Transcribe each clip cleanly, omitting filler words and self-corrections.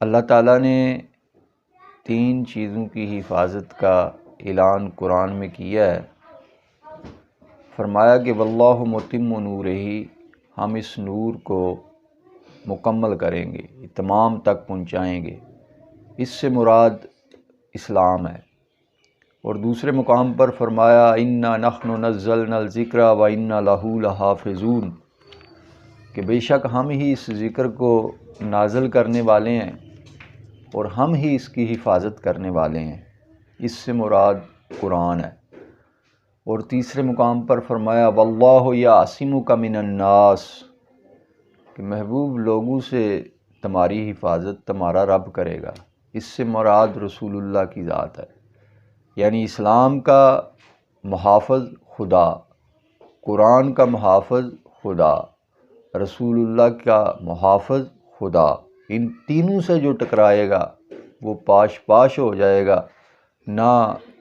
اللہ تعالیٰ نے 3 چیزوں کی حفاظت کا اعلان قرآن میں کیا ہے۔ فرمایا کہ واللہ متم نورہ، ہم اس نور کو مکمل کریں گے، تمام تک پہنچائیں گے۔ اس سے مراد اسلام ہے۔ اور دوسرے مقام پر فرمایا انا نحن نزلنا الذکر و انا لہ لحافظون، کہ بے شک ہم ہی اس ذکر کو نازل کرنے والے ہیں اور ہم ہی اس کی حفاظت کرنے والے ہیں۔ اس سے مراد قرآن ہے۔ اور تیسرے مقام پر فرمایا واللہ یعصمک من الناس، کہ محبوب لوگوں سے تمہاری حفاظت تمہارا رب کرے گا۔ اس سے مراد رسول اللہ کی ذات ہے، یعنی اسلام کا محافظ خدا، قرآن کا محافظ خدا، رسول اللہ کا محافظ خدا۔ ان تینوں سے جو ٹکرائے گا وہ پاش پاش ہو جائے گا۔ نہ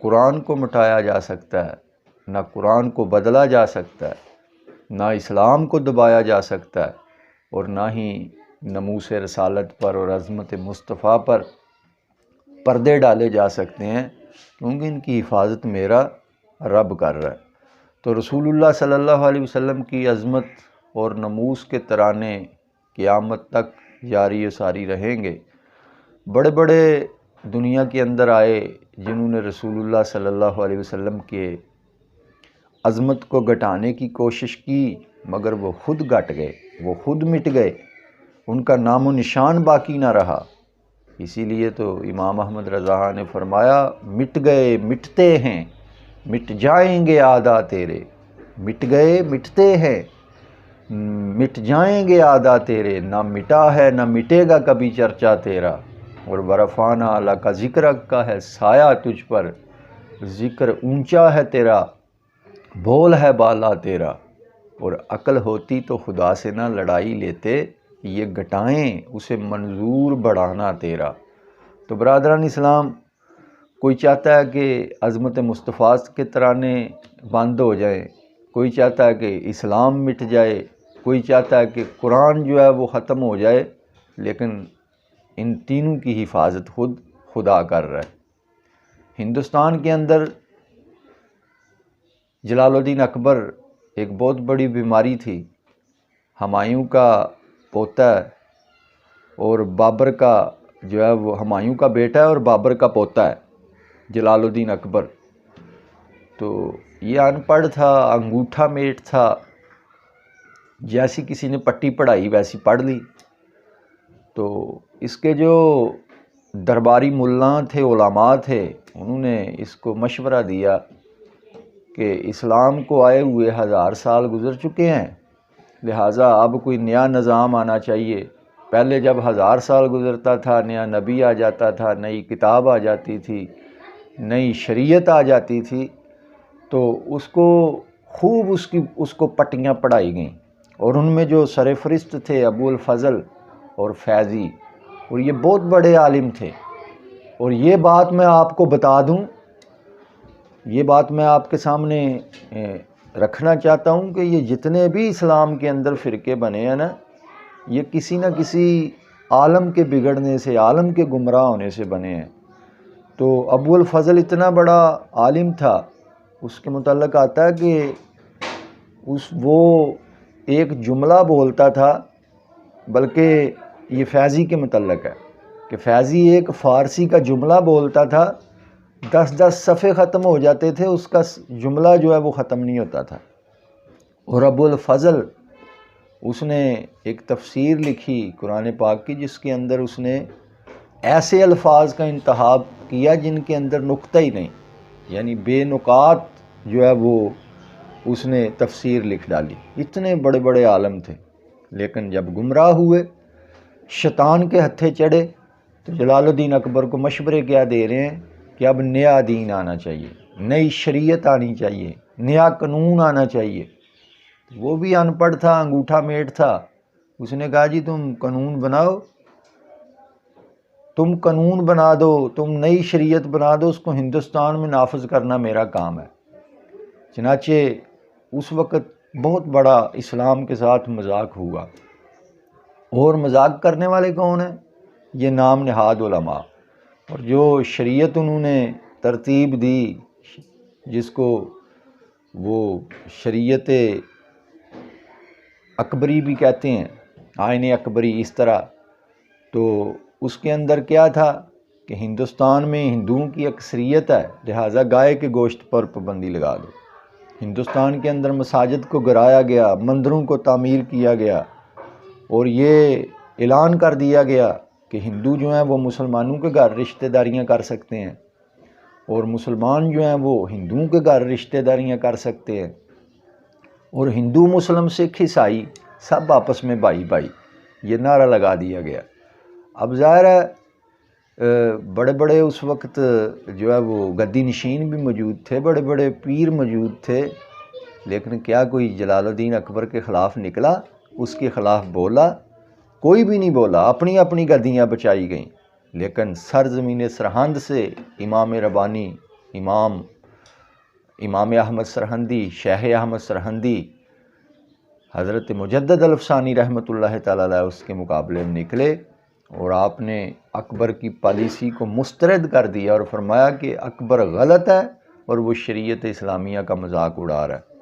قرآن کو مٹایا جا سکتا ہے، نہ قرآن کو بدلا جا سکتا ہے، نہ اسلام کو دبایا جا سکتا ہے، اور نہ ہی ناموس رسالت پر اور عظمت مصطفیٰ پر پردے ڈالے جا سکتے ہیں، کیونکہ ان کی حفاظت میرا رب کر رہا ہے۔ تو رسول اللہ صلی اللہ علیہ وسلم کی عظمت اور ناموس کے ترانے قیامت تک جاری و ساری رہیں گے۔ بڑے بڑے دنیا کے اندر آئے جنہوں نے رسول اللہ صلی اللہ علیہ وسلم کے عظمت کو گھٹانے کی کوشش کی، مگر وہ خود گھٹ گئے، وہ خود مٹ گئے، ان کا نام و نشان باقی نہ رہا۔ اسی لیے تو امام احمد رضا نے فرمایا مٹ گئے مٹتے ہیں، مٹ جائیں گے اعداء تیرے، مٹ گئے مٹتے ہیں، مٹ جائیں گے اعداء تیرے، نہ مٹا ہے نہ مٹے گا کبھی چرچا تیرا۔ اور ورفعنا لک ذکرک کا ہے سایہ تجھ پر، ذکر اونچا ہے تیرا، بول ہے بالا تیرا۔ اور عقل ہوتی تو خدا سے نہ لڑائی لیتے، یہ گھٹائیں اسے منظور بڑھانا تیرا۔ تو برادران اسلام، کوئی چاہتا ہے کہ عظمت مصطفیٰ کے ترانے بند ہو جائیں، کوئی چاہتا ہے کہ اسلام مٹ جائے، کوئی چاہتا ہے کہ قرآن جو ہے وہ ختم ہو جائے، لیکن ان تینوں کی حفاظت خود خدا کر رہا ہے۔ ہندوستان کے اندر جلال الدین اکبر ایک بہت بڑی بیماری تھی۔ ہمایوں کا پوتا ہے اور بابر کا جو ہے وہ ہمایوں کا بیٹا ہے اور بابر کا پوتا ہے جلال الدین اکبر۔ تو یہ ان پڑھ تھا، انگوٹھا میٹ تھا، جیسی کسی نے پٹی پڑھائی ویسی پڑھ لی۔ تو اس کے جو درباری ملاں تھے، علماء تھے، انہوں نے اس کو مشورہ دیا کہ اسلام کو آئے ہوئے 1000 سال گزر چکے ہیں، لہٰذا اب کوئی نیا نظام آنا چاہیے۔ پہلے جب 1000 سال گزرتا تھا، نیا نبی آ جاتا تھا، نئی کتاب آ جاتی تھی، نئی شریعت آ جاتی تھی، تو اس کو خوب اس کو پٹیاں پڑھائی گئیں۔ اور ان میں جو سرفرست تھے ابو الفضل اور فیضی، اور یہ بہت بڑے عالم تھے۔ اور یہ بات میں آپ کو بتا دوں، یہ بات میں آپ کے سامنے رکھنا چاہتا ہوں کہ یہ جتنے بھی اسلام کے اندر فرقے بنے ہیں نا، یہ کسی نہ کسی عالم کے بگڑنے سے، عالم کے گمراہ ہونے سے بنے ہیں۔ تو ابو الفضل اتنا بڑا عالم تھا، اس کے متعلق آتا ہے کہ وہ ایک جملہ بولتا تھا، بلکہ یہ فیضی کے متعلق ہے کہ فیضی ایک فارسی کا جملہ بولتا تھا، 10 صفحے ختم ہو جاتے تھے، اس کا جملہ جو ہے وہ ختم نہیں ہوتا تھا۔ اور ابو الفضل اس نے ایک تفسیر لکھی قرآن پاک کی، جس کے اندر اس نے ایسے الفاظ کا انتخاب کیا جن کے اندر نقطہ ہی نہیں، یعنی بے نکات جو ہے وہ اس نے تفسیر لکھ ڈالی۔ اتنے بڑے بڑے عالم تھے، لیکن جب گمراہ ہوئے، شیطان کے ہتھے چڑھے، تو جلال الدین اکبر کو مشورے کیا دے رہے ہیں کہ اب نیا دین آنا چاہیے، نئی شریعت آنی چاہیے، نیا قانون آنا چاہیے۔ وہ بھی ان پڑھ تھا، انگوٹھا میٹ تھا۔ اس نے کہا جی تم قانون بناؤ، تم قانون بنا دو، تم نئی شریعت بنا دو، اس کو ہندوستان میں نافذ کرنا میرا کام ہے۔ چنانچہ اس وقت بہت بڑا اسلام کے ساتھ مذاق ہوا۔ اور مذاق کرنے والے کون ہیں؟ یہ نام نہاد علماء، اور جو شریعت انہوں نے ترتیب دی جس کو وہ شریعت اکبری بھی کہتے ہیں، آئین اکبری اس طرح، تو اس کے اندر کیا تھا کہ ہندوستان میں ہندوؤں کی اکثریت ہے، لہٰذا گائے کے گوشت پر پابندی لگا دو۔ ہندوستان کے اندر مساجد کو گرایا گیا، مندروں کو تعمیر کیا گیا، اور یہ اعلان کر دیا گیا کہ ہندو جو ہیں وہ مسلمانوں کے گھر رشتہ داریاں کر سکتے ہیں، اور مسلمان جو ہیں وہ ہندوؤں کے گھر رشتہ داریاں کر سکتے ہیں، اور ہندو مسلم سکھ عیسائی سب آپس میں بھائی بھائی، یہ نعرہ لگا دیا گیا۔ اب ظاہر ہے بڑے بڑے اس وقت جو ہے وہ گدی نشین بھی موجود تھے، بڑے بڑے پیر موجود تھے، لیکن کیا کوئی جلال الدین اکبر کے خلاف نکلا، اس کے خلاف بولا؟ کوئی بھی نہیں بولا، اپنی اپنی گدیاں بچائی گئیں۔ لیکن سرزمین سرہند سے امام ربانی، امام احمد سرہندی، شیخ احمد سرہندی، حضرت مجدد الفسانی رحمۃ اللہ تعالیٰ علیہ اس کے مقابلے میں نکلے، اور آپ نے اکبر کی پالیسی کو مسترد کر دیا اور فرمایا کہ اکبر غلط ہے اور وہ شریعت اسلامیہ کا مذاق اڑا رہا ہے۔